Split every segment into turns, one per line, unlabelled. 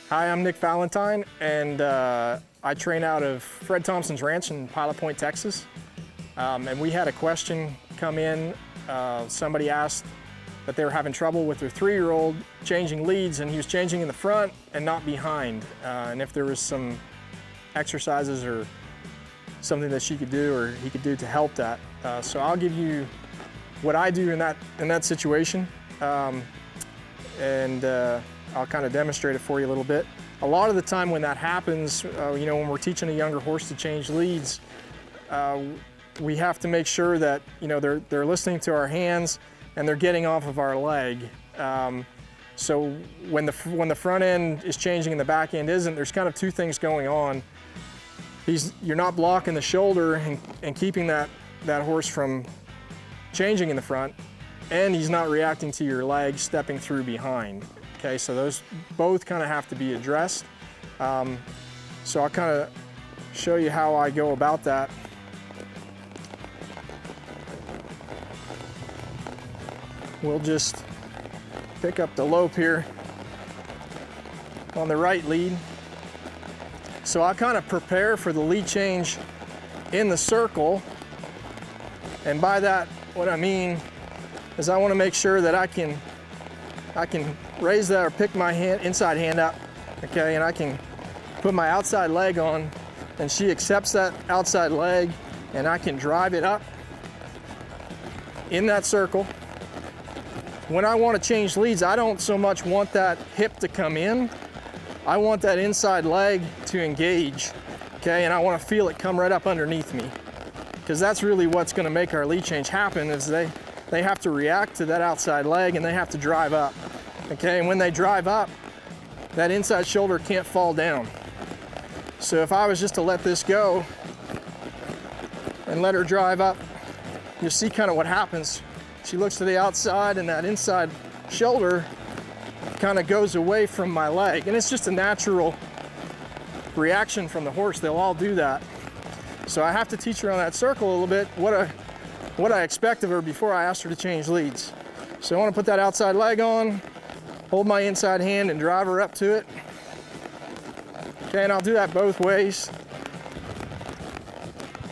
Hi, I'm Nick Valentine, and I train out of Fred Thompson's ranch in Pilot Point, Texas. And we had a question come in. Somebody asked that they were having trouble with their 3-year-old changing leads, and he was changing in the front and not behind. And if there was some exercises or something that she could do or he could do to help that. So I'll give you what I do in that situation. I'll kind of demonstrate it for you a little bit. A lot of the time when that happens, when we're teaching a younger horse to change leads, we have to make sure that they're listening to our hands and they're getting off of our leg. So when the front end is changing and the back end isn't, there's kind of two things going on. You're not blocking the shoulder and keeping that horse from changing in the front, and he's not reacting to your leg stepping through behind. Okay, so those both kind of have to be addressed. So I'll kind of show you how I go about that. We'll just pick up the lope here on the right lead. So I kind of prepare for the lead change in the circle. And by that, what I mean is I want to make sure that I can raise that or pick my inside hand up, okay, and I can put my outside leg on, and she accepts that outside leg, and I can drive it up in that circle. When I want to change leads, I don't so much want that hip to come in. I want that inside leg to engage, okay, and I want to feel it come right up underneath me, because that's really what's going to make our lead change happen. Is they have to react to that outside leg and they have to drive up. Okay, and when they drive up, that inside shoulder can't fall down. So if I was just to let this go and let her drive up, you'll see kind of what happens. She looks to the outside and that inside shoulder kind of goes away from my leg. And it's just a natural reaction from the horse. They'll all do that. So I have to teach her on that circle a little bit what I expect of her before I ask her to change leads. So I want to put that outside leg on, hold my inside hand and drive her up to it. Okay, and I'll do that both ways.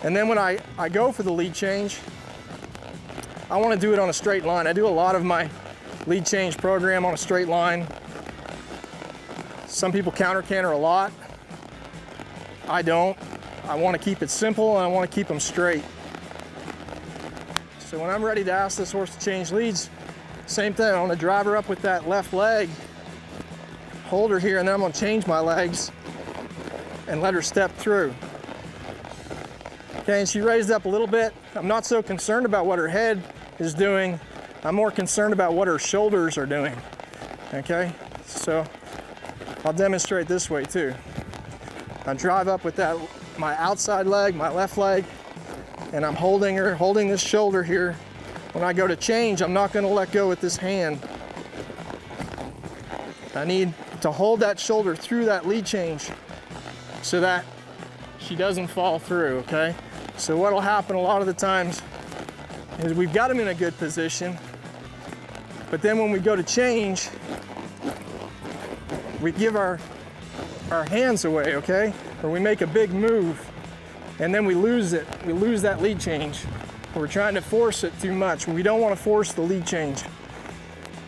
And then when I go for the lead change, I want to do it on a straight line. I do a lot of my lead change program on a straight line. Some people counter-canter a lot. I don't. I want to keep it simple and I want to keep them straight. So when I'm ready to ask this horse to change leads, same thing, I want to drive her up with that left leg, hold her here, and then I'm going to change my legs and let her step through. Okay, and she raised up a little bit. I'm not so concerned about what her head is doing. I'm more concerned about what her shoulders are doing. Okay, so I'll demonstrate this way too. I drive up with my outside leg, my left leg, and I'm holding her, holding this shoulder here. When I go to change, I'm not going to let go with this hand. I need to hold that shoulder through that lead change so that she doesn't fall through, okay? So what'll happen a lot of the times is we've got them in a good position, but then when we go to change, we give our hands away, okay? Or we make a big move, and then we lose it. We lose that lead change. We're trying to force it too much. We don't want to force the lead change.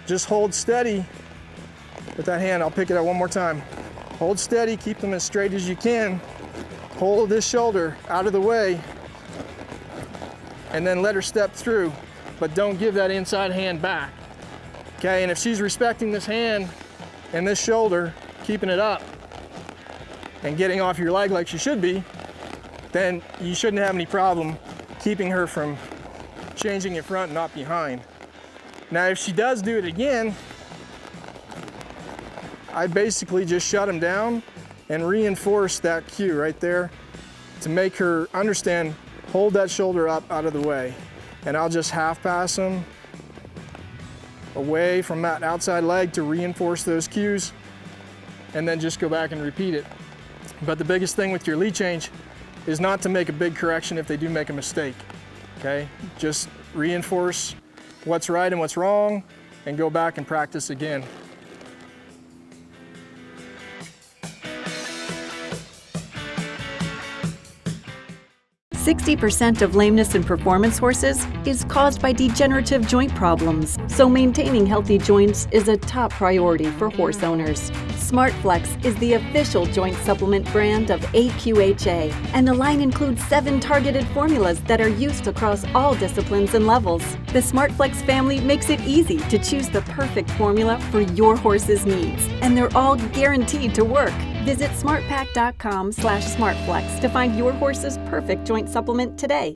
Just hold steady with that hand. I'll pick it up one more time. Hold steady, keep them as straight as you can. Hold this shoulder out of the way, and then let her step through, but don't give that inside hand back. Okay, and if she's respecting this hand and this shoulder, keeping it up and getting off your leg like she should be, then you shouldn't have any problem keeping her from changing in front and not behind. Now, if she does do it again, I basically just shut him down and reinforce that cue right there to make her understand, hold that shoulder up out of the way. And I'll just half pass him away from that outside leg to reinforce those cues, and then just go back and repeat it. But the biggest thing with your lead change is not to make a big correction if they do make a mistake, okay? Just reinforce what's right and what's wrong and go back and practice again.
60% of lameness in performance horses is caused by degenerative joint problems, so maintaining healthy joints is a top priority for horse owners. SmartFlex is the official joint supplement brand of AQHA, and the line includes 7 targeted formulas that are used across all disciplines and levels. The SmartFlex family makes it easy to choose the perfect formula for your horse's needs, and they're all guaranteed to work. Visit smartpack.com/smartflex to find your horse's perfect joint supplement today.